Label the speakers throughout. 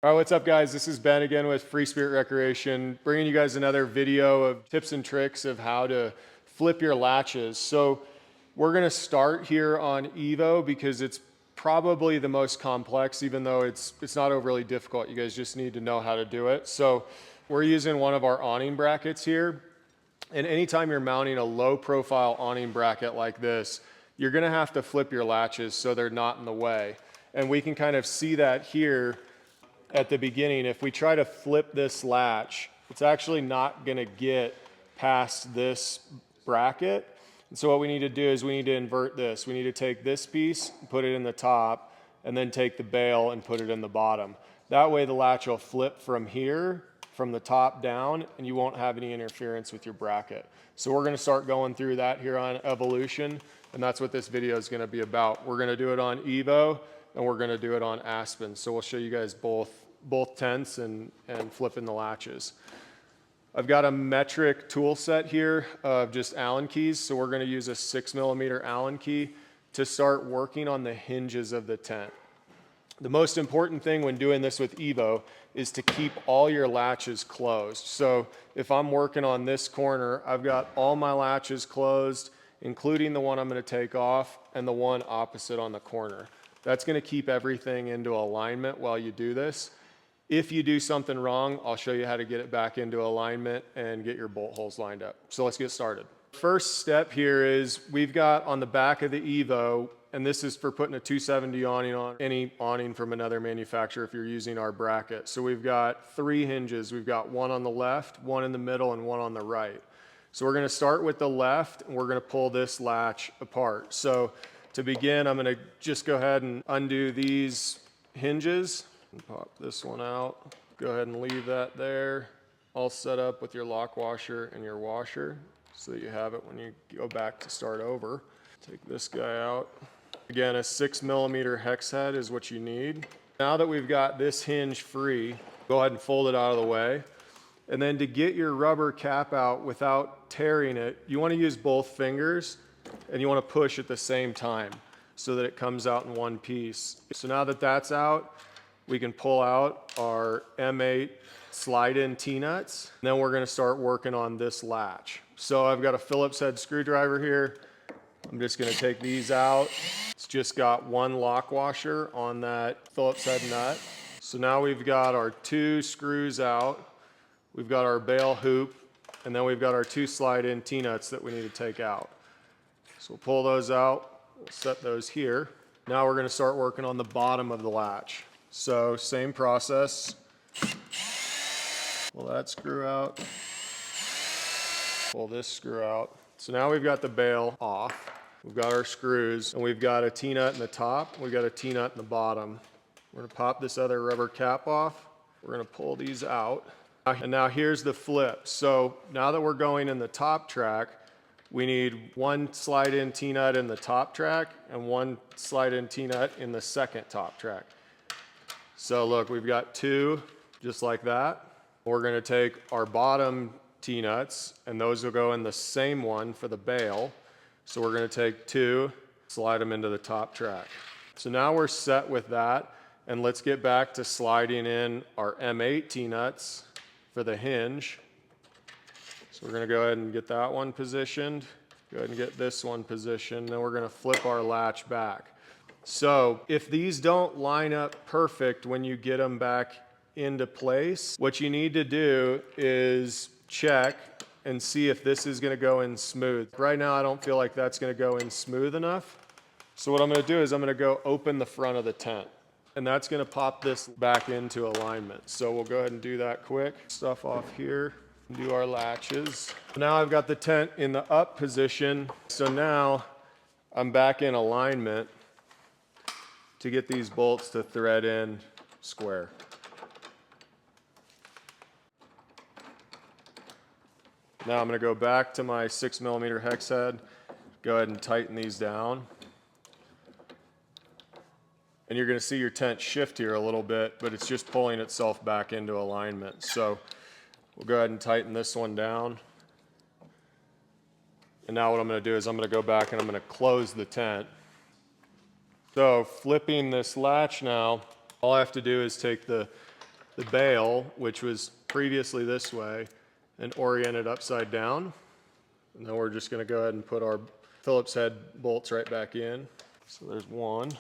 Speaker 1: All right, what's up guys? This is Ben again with Free Spirit Recreation, bringing you guys another video of tips and tricks of how to flip your latches. So we're gonna start here on Evo because it's probably the most complex, even though it's not overly difficult. You guys just need to know how to do it. So we're using one of our awning brackets here. And anytime you're mounting a low profile awning bracket like this, you're gonna have to flip your latches so they're not in the way. And we can kind of see that here at the beginning. If we try to flip this latch, it's actually not gonna get past this bracket. And so what we need to do is we need to invert this. We need to take this piece, put it in the top, and then take the bail and put it in the bottom. That way the latch will flip from here, from the top down, and you won't have any interference with your bracket. So we're gonna start going through that here on Evolution, and that's what this video is gonna be about. We're gonna do it on Evo, and we're gonna do it on Aspen. So we'll show you guys both tents and flipping the latches. I've got a metric tool set here of just Allen keys. So we're gonna use a 6mm Allen key to start working on the hinges of the tent. The most important thing when doing this with Evo is to keep all your latches closed. So if I'm working on this corner, I've got all my latches closed, including the one I'm gonna take off and the one opposite on the corner. That's gonna keep everything into alignment while you do this. If you do something wrong, I'll show you how to get it back into alignment and get your bolt holes lined up. So let's get started. First step here is we've got on the back of the Evo, and this is for putting a 270 awning on any awning from another manufacturer if you're using our bracket. So we've got 3 hinges. We've got one on the left, one in the middle, and one on the right. So we're gonna start with the left, and we're gonna pull this latch apart. So to begin, I'm gonna just go ahead and undo these hinges and pop this one out. Go ahead and leave that there, all set up with your lock washer and your washer so that you have it when you go back to start over. Take this guy out. Again, a 6mm hex head is what you need. Now that we've got this hinge free, go ahead and fold it out of the way. And then to get your rubber cap out without tearing it, you want to use both fingers and you want to push at the same time so that it comes out in one piece. So now that that's out, we can pull out our M8 slide-in T-nuts. And then we're going to start working on this latch. So I've got a Phillips head screwdriver here. I'm just going to take these out. It's just got one lock washer on that Phillips head nut. So now we've got our 2 screws out. We've got our bail hoop, and then we've got our 2 slide-in T-nuts that we need to take out. So we'll pull those out, we'll set those here. Now we're gonna start working on the bottom of the latch. So same process. Pull that screw out, pull this screw out. So now we've got the bail off. We've got our screws, and we've got a T-nut in the top, we've got a T-nut in the bottom. We're gonna pop this other rubber cap off. We're gonna pull these out. And now here's the flip. So now that we're going in the top track, we need 1 slide-in T-nut in the top track and 1 slide-in T-nut in the second top track. So look, we've got 2 just like that. We're gonna take our bottom T-nuts, and those will go in the same one for the bail. So we're gonna take 2, slide them into the top track. So now we're set with that, and let's get back to sliding in our M8 T-nuts for the hinge. So we're gonna go ahead and get that one positioned. Go ahead and get this one positioned. Then we're gonna flip our latch back. So if these don't line up perfect when you get them back into place, what you need to do is check and see if this is gonna go in smooth. Right now, I don't feel like that's gonna go in smooth enough. So what I'm gonna do is I'm gonna go open the front of the tent, and that's gonna pop this back into alignment. So we'll go ahead and do that quick. Stuff off here, do our latches. Now I've got the tent in the up position. So now I'm back in alignment to get these bolts to thread in square. Now I'm gonna go back to my 6mm hex head, go ahead and tighten these down. And you're gonna see your tent shift here a little bit, but it's just pulling itself back into alignment. So we'll go ahead and tighten this one down. And now what I'm gonna do is I'm gonna go back and I'm gonna close the tent. So flipping this latch now, all I have to do is take the the bail, which was previously this way, and orient it upside down. And then we're just going to go ahead and put our Phillips head bolts right back in. So there's one.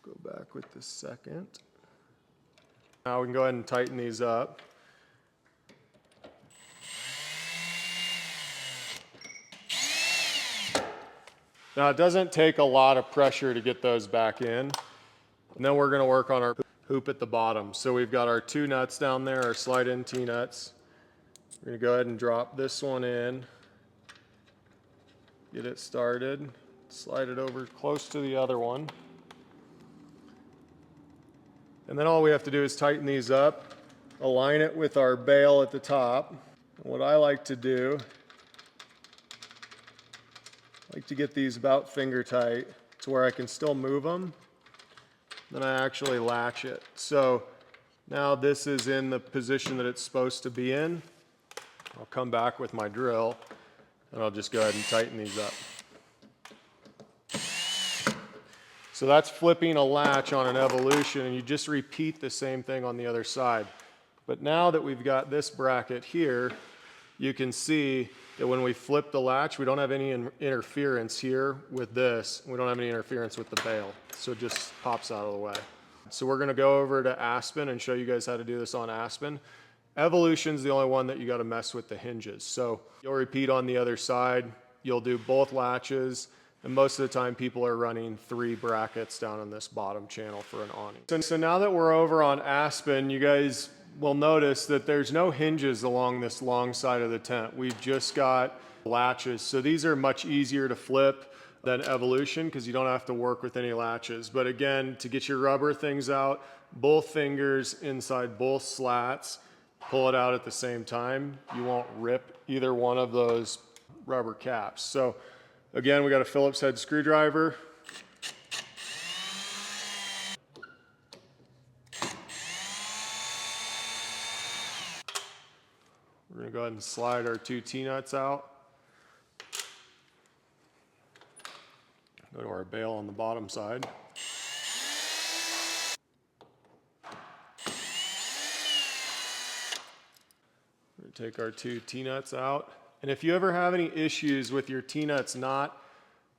Speaker 1: Go back with the second. Now we can go ahead and tighten these up. Now it doesn't take a lot of pressure to get those back in. And then we're going to work on our hoop at the bottom. So we've got our two nuts down there, our slide-in T-nuts. We're going to go ahead and drop this one in. Get it started. Slide it over close to the other one. And then all we have to do is tighten these up, align it with our bail at the top. And what I like to do, I like to get these about finger tight to where I can still move them. Then I actually latch it. So now this is in the position that it's supposed to be in. I'll come back with my drill and I'll just go ahead and tighten these up. So that's flipping a latch on an Evolution, and you just repeat the same thing on the other side. But now that we've got this bracket here, you can see that when we flip the latch, we don't have any interference here with this. We don't have any interference with the bail. So it just pops out of the way. So we're gonna go over to Aspen and show you guys how to do this on Aspen. Evolution's the only one that you gotta mess with the hinges. So you'll repeat on the other side. You'll do both latches. And most of the time people are running 3 brackets down on this bottom channel for an awning. So now that we're over on Aspen, you guys will notice that there's no hinges along this long side of the tent. We've just got latches. So these are much easier to flip than Evolution because you don't have to work with any latches. But again, to get your rubber things out, both fingers inside both slats, pull it out at the same time. You won't rip either one of those rubber caps. So again, we got a Phillips head screwdriver. We're going to go ahead and slide our 2 T-nuts out. Go to our bail on the bottom side. We're going to take our 2 T-nuts out. And if you ever have any issues with your T-nuts not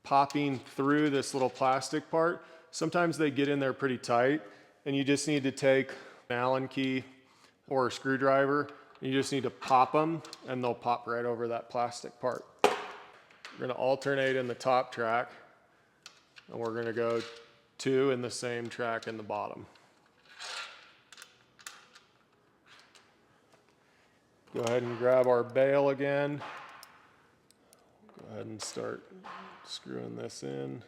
Speaker 1: popping through this little plastic part, sometimes they get in there pretty tight, and you just need to take an Allen key or a screwdriver, and you just need to pop them, and they'll pop right over that plastic part. We're going to alternate in the top track, and we're going to go 2 in the same track in the bottom. Go ahead and grab our bail again. Go ahead and start screwing this in.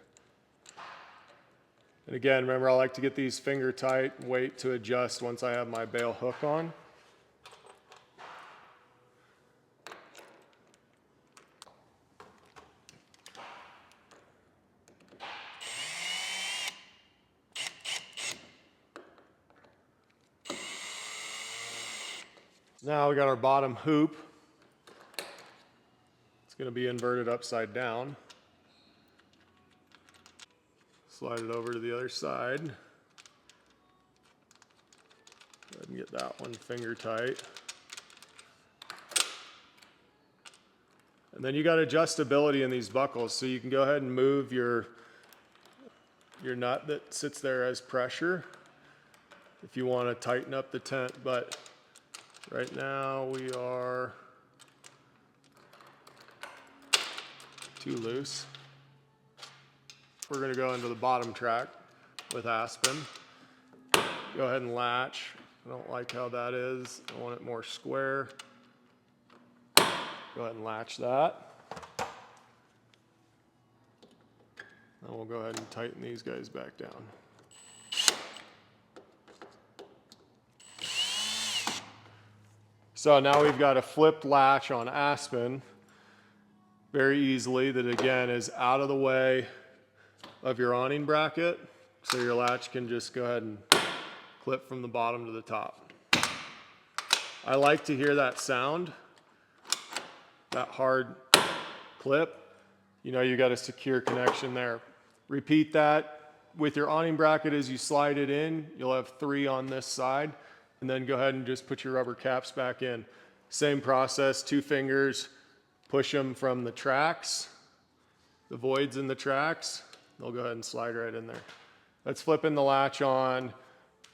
Speaker 1: And again, remember, I like to get these finger tight and wait to adjust once I have my bail hook on. Now we got our bottom hoop. It's going to be inverted upside down. Slide it over to the other side. Go ahead and get that one finger tight. And then you got adjustability in these buckles, so you can go ahead and move your nut that sits there as pressure if you want to tighten up the tent. But right now we are too loose. We're going to go into the bottom track with Aspen. Go ahead and latch. I don't like how that is. I want it more square. Go ahead and latch that. Then we'll go ahead and tighten these guys back down. So now we've got a flipped latch on Aspen very easily that again is out of the way of your awning bracket, so your latch can just go ahead and clip from the bottom to the top. I like to hear that sound, that hard clip. You know you got a secure connection there. Repeat that with your awning bracket, as you slide it in, you'll have 3 on this side, and then go ahead and just put your rubber caps back in. Same process, 2 fingers, push them from the tracks, the voids in the tracks, they'll go ahead and slide right in there. That's flipping the latch on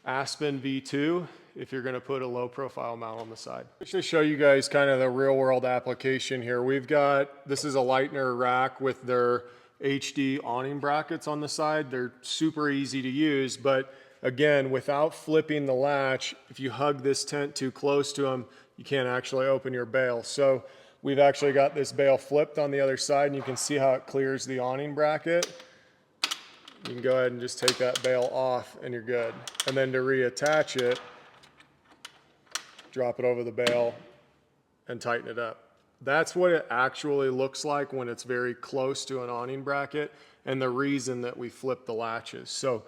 Speaker 1: Aspen V2 if you're going to put a low profile mount on the side. Just to show you guys kind of the real world application here, we've got, this is a Lightner rack with their HD awning brackets on the side. They're super easy to use, but again, without flipping the latch, if you hug this tent too close to them, you can't actually open your bail. So we've actually got this bail flipped on the other side, and you can see how it clears the awning bracket. You can go ahead and just take that bail off and you're good. And then to reattach it, drop it over the bail and tighten it up. That's what it actually looks like when it's very close to an awning bracket, and the reason that we flip the latches. So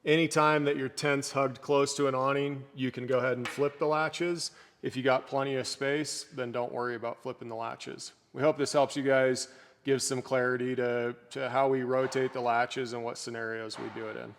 Speaker 1: anytime that your tent's hugged close to an awning, you can go ahead and flip the latches. If you got plenty of space, then don't worry about flipping the latches. We hope this helps you guys, give some clarity to how we rotate the latches and what scenarios we do it in.